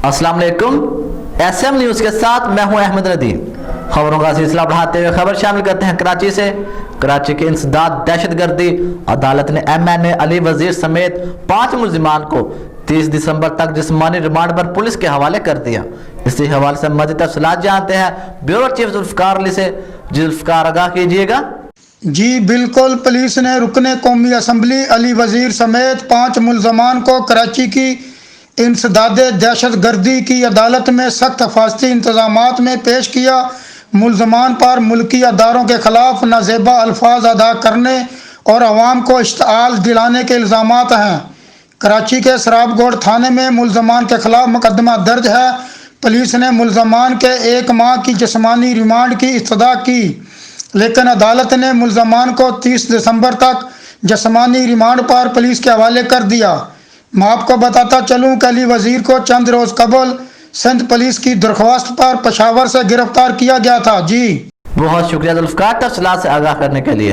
अस्सलाम वालेकुम। SM news के साथ मैं हूं अहमद नदीम। खबरों का सिलसिला बढ़ाते हुए खबर शामिल करते हैं कराची से। कराची के इंसदाद दहशतगर्दी अदालत ने MNA अली वजीर समेत 5 मुलजिमान को 30 दिसंबर तक जिस्मानी रिमांड पर पुलिस के हवाले कर दिया। इसी हवाले से मज़ीद तफसीलात जानते हैं ब्यूरो चीफ जुल्फकार अली से। जुल्फकार आगाह कीजिएगा। जी बिल्कुल, पुलिस ने रुकने कौमी असम्बली अली वजीर समेत 5 मुलजमान को कराची की इंसदाद दहशतगर्दी की अदालत में सख्त हिफाजती इंतजामात में पेश किया। मुलजमान पर मुल्की अदारों के खिलाफ नाजेबा अल्फाज अदा करने और अवाम को इश्तिआल दिलाने के इल्ज़ामात हैं। कराची के सराबगोड़ थाने में मुलजमान के खिलाफ मुकदमा दर्ज है। पुलिस ने मुलजमान के 1 माह की जिस्मानी रिमांड की इस्तदा की, लेकिन अदालत ने मुलजमान को 30 दिसंबर तक जिस्मानी रिमांड पर पुलिस के हवाले कर दिया। मैं आपको बताता चलूं कि अली वजीर को चंद रोज़ कबल सिंध पुलिस की दरख्वास्त पर पेशावर से गिरफ्तार किया गया था। जी बहुत शुक्रिया जुल्फकार तफसीलात से आगाह करने के लिए।